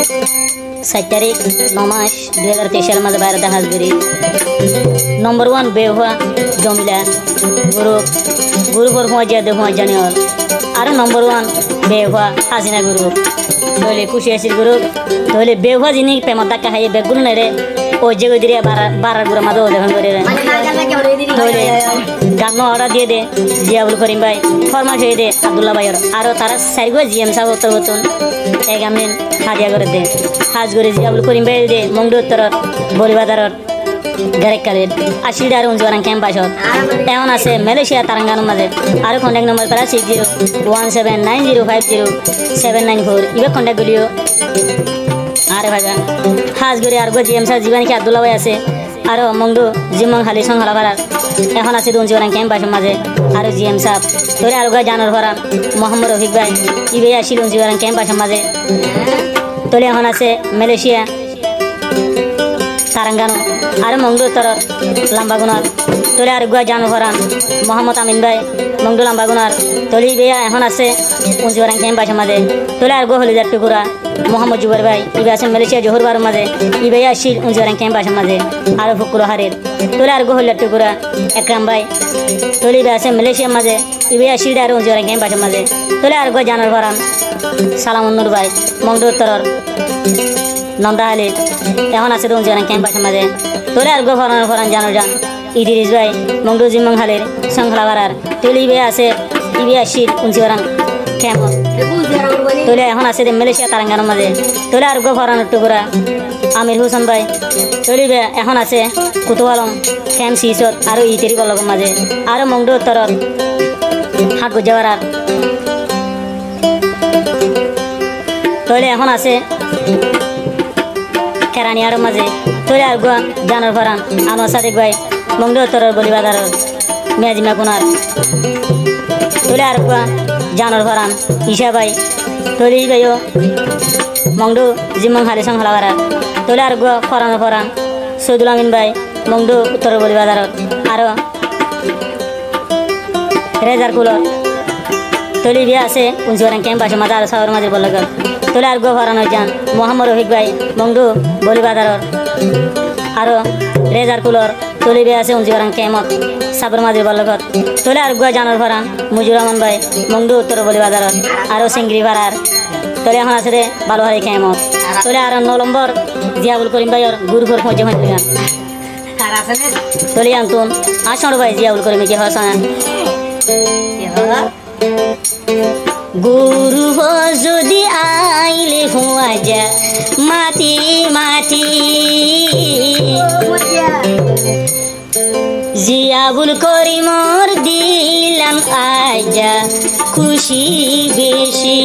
7 তারিখ 9 মাস 2023 সালের মাঝে বাইরে দেখা হাজগরি নম্বর 1 বেহুয়া জমিলা গ্রুপের হুয়া জিয়া হুয়া জানি হল আর নম্বর 1 বেহুয়া হাসিনা গ্রুপ তাহলে খুশি আসির গ্রুপ তাহলে বেহুয়া যিনি প্রেমত ধাক্কা খাইয়ে বেগুলো নেরে ও যে দিরে বারার গুড়া মাঝে দেখুন করে তাহলে গান অর্ডার দিয়ে দে জিয়াবুল করিম ভাই ফরমাস হয়ে দে আব্দুল্লাহ ভাইয়ের আরও তারা সাইগো জিএম সাহেব উত্তর হতুন এক আমিন হাদিয়া করে দে হাজ করে জিয়াবুল করিম ভাই দে মংডু উত্তরত বলিবাদারত গারেকালের 80 আর 11 ক্যাম্প আসত এমন আছে মালয়েশিয়া তারাঙ্গানোর মাঝে আর কন্ট্যাক্ট নম্বর তারা 601790527994 ইবে কন্ট্যাক্ট করিও আরে ভাগা হাজ করে আর গো জিএম সাহেব জীবানী কি আব্দুল্লাহ ভাই আছে আর মংডু জিমং হালি সংহালা ভাড়ার এখন আছে 11 ক্যাম্প আসর মাঝে আর জিএম সাহেব তোরে আর গো জানোর ভরান মোহাম্মদ রফিক ভাই ইবে আসি 11 ক্যাম্প আসর মাঝে তোলে এখন আছে মালয়েশিয়া তারাঙ্গানো আর মংডু তোর লাম্বাগুনার তোলে আর গুয়া জানো ভরান মোহাম্মদ আমিন ভাই মংডু লাম্বাগুনার তোলি বেয়া এখন আছে 11 ক্যাম্প আসর মাঝে তোলে আর গো হলিদার টুকুরা মোহাম্মদ জুবার ভাই ইবে আছে মালয়েশিয়া জোহরবার মাঝে ইবে আসি 11 ক্যাম্প আসর মাঝে আর ফুকুলো হারের তোলে আর গো হলিদার টুকুরা একরাম ভাই তোলি বে আছে মালয়েশিয়ার মাঝে ইবে আসি আর 11 ক্যাম্প আসর মাঝে তোলে আর গো জানোর ভরান সালামুন্নুর ভাই মংডু উত্তরর নন্দাহালি এখন আছে 11 ক্যাম্প আসর মাঝে তোলে আর গো ফরান জানোর জান ইদিরিস ভাই মংডু জিমং হালের সংখলা ভাড়ার তোলি বে আছে ইবে আসি 11 ক্যাম্প তোলে এখন আছে মালয়েশিয়া তারাঙ্গানোর মাঝে তোলে আর গো ফরানোর টুকুরা আমির হোসেন ভাই তোলিবে এখন আছে কুতুয়ালম ক্যাম্প সিসত আর ইতেরি গলকের মাঝে আর মংডু উত্তরত হাট গুজাওয়ার তোলে এখন আছে কেরানিয়ার মাঝে তোলে আর গো জানোর ফরান আনোয়ার সাদিক ভাই মংডু উত্তরের বলিবাদার মেয়াজিমা কুনার তোলে আর গো জানোর ফরান ঈশা ভাই তোলি ভাইও মংডু জিমং হালি সংহলা ভাড়ার তোলে আর গো ফরান সৈদুল আমিন ভাই মংডু উত্তরের বলিবাদার আরও রেজার কুলর তোলি বিয়া আছে 11 ক্যাম্প আসে মাঝে আর সাগর মাঝে বলগল তোলে আর গো ফরানোর যান মোহাম্মদ রফিক ভাই মংডু বলিবাদার আরও রেজার কুলর তোলি বিয়া আছে 11 ক্যাম্পত সাবর মাঝে বলগত তোলে আর গো জানোর ফরান মুজিবুর রহমান ভাই মংডু উত্তর বলিবাদার আরও সিংড়ি ভাড়ার তোলে এখন আছে রে বালুহারি ক্যাম্পত তোলে আর 9 নম্বর জিয়াবুল করিম ভাইয়ের গুরুপুর পৌঁছে হয়ে গান তোলে আনতুন আসন ভাই জিয়াবুল করিম কি হসান গুরু যদি আইলে হুয়া যা মাটি মাটি জিয়াবুল করিমর দিলাম আজা খুশি বেশি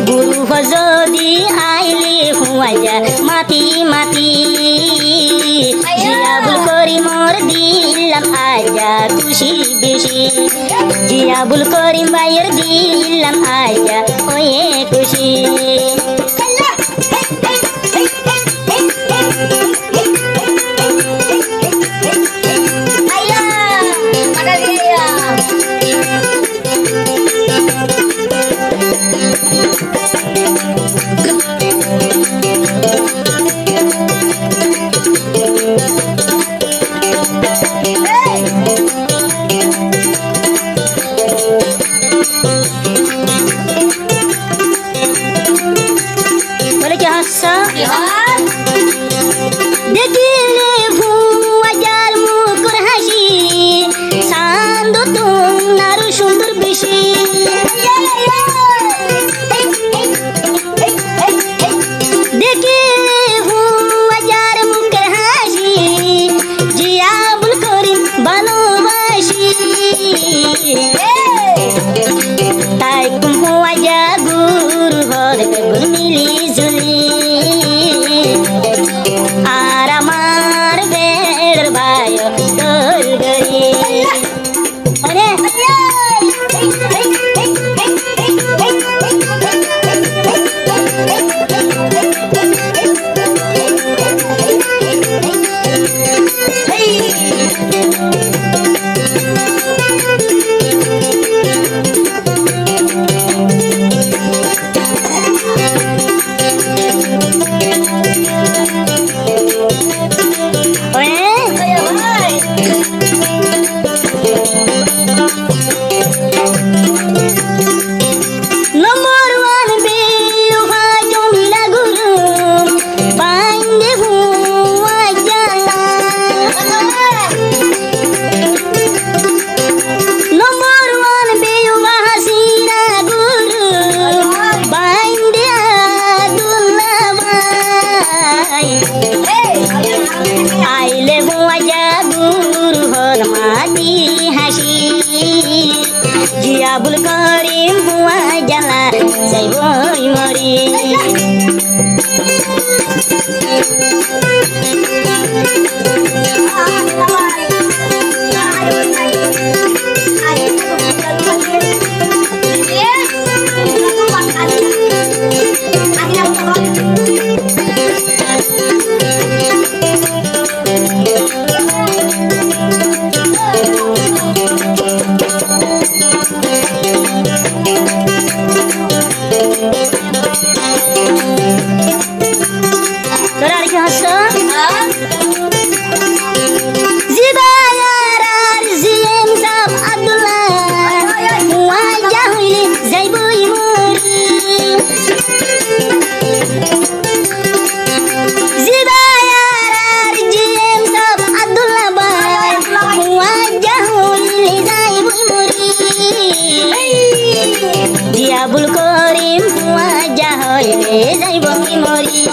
গুরু যদি আইলে হুয়া যা মাটি মাটি জিয়াবুল করিমর দিলাম আজা খুশি বেশি জিয়াবুল করিম ভাইয়ের দিলাম আজা ওয়ে খুশি Diabul korim wajah hoyle jaibo mori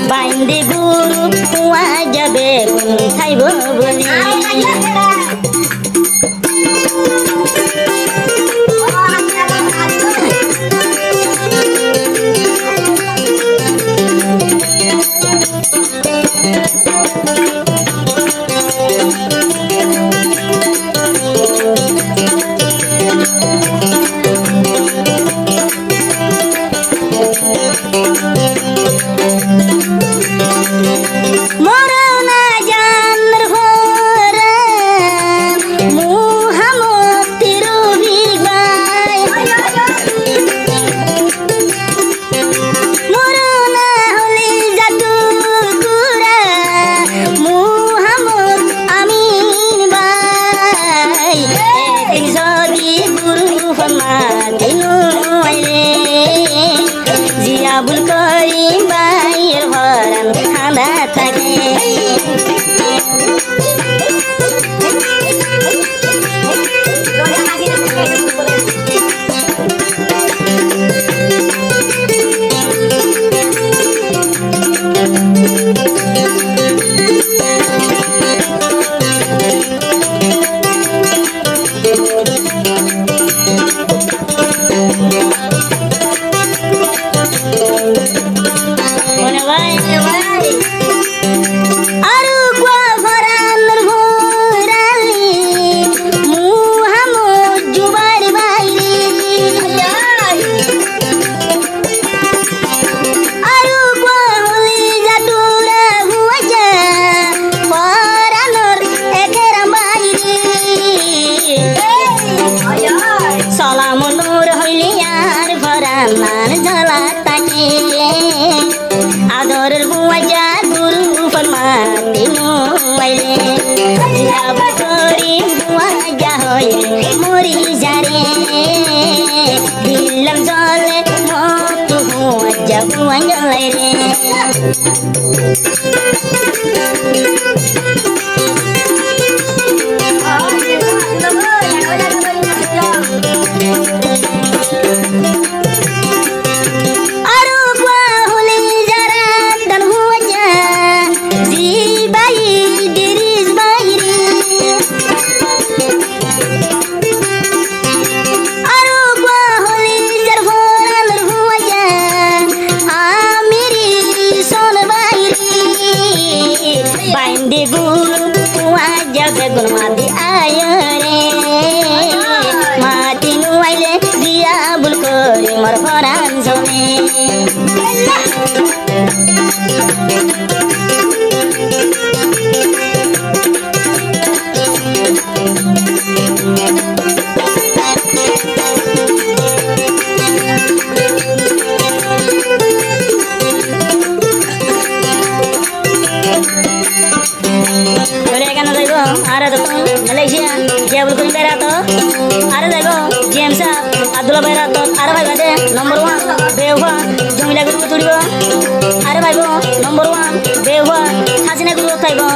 bainde guru wajah begun khaibo boli Diabul korim bayar horan handa tage Adorul wajah guru permati nuaile Diabul korim wajah hoyle mori jare Dilam jole motu wajah wanjalaire wajah begun mati ayore mati nuaile diabul korim mar horan zone Malaysia, Diabul korim berato, ada jago, James Abdullah berato, ada bagai deh, nomor 1, Dewa, Jumila guru turibo, ada bagai nomor 1, Dewa, Hasina guru taibo,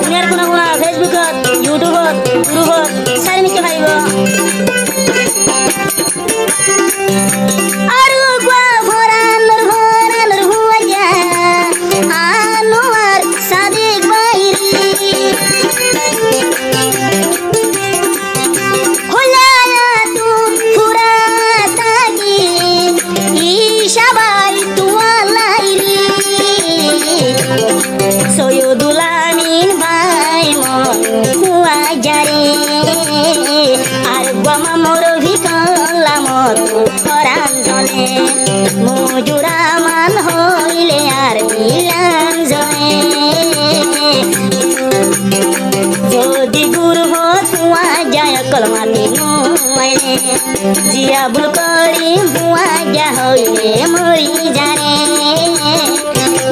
dunia kuna Facebook, YouTube, guru, sari mikir taibo. Shabai tu जले मुजुरा मान होइले यार मिलन जले যদি গুরু হো তুয়া যায় কলমাতি নুমাইলে জিয়া বুল করি হুয়া যা হইলে মরি জানে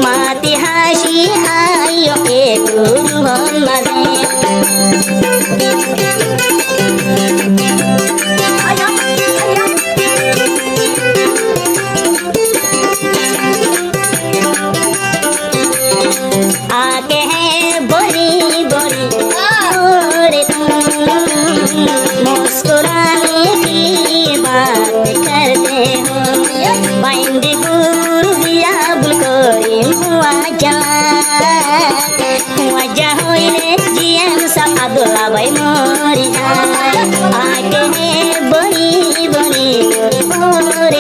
মাতি হাসি আইও এ গুরু হন মাঝে आके हैं बोरी बोरी और मुस्कुराने की बात करते हो बाइंदी गुरु दिया बुलकोरी हुआ जा होइले जियम सा अब्दुल्ला भाई मोरी आके हैं बोरी बोरी और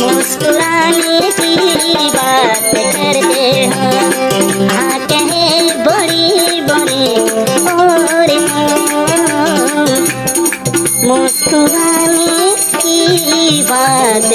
मुस्कुराने की बात करते हो आके हैं बड़ी बड़ी और मुस्कुराने की बात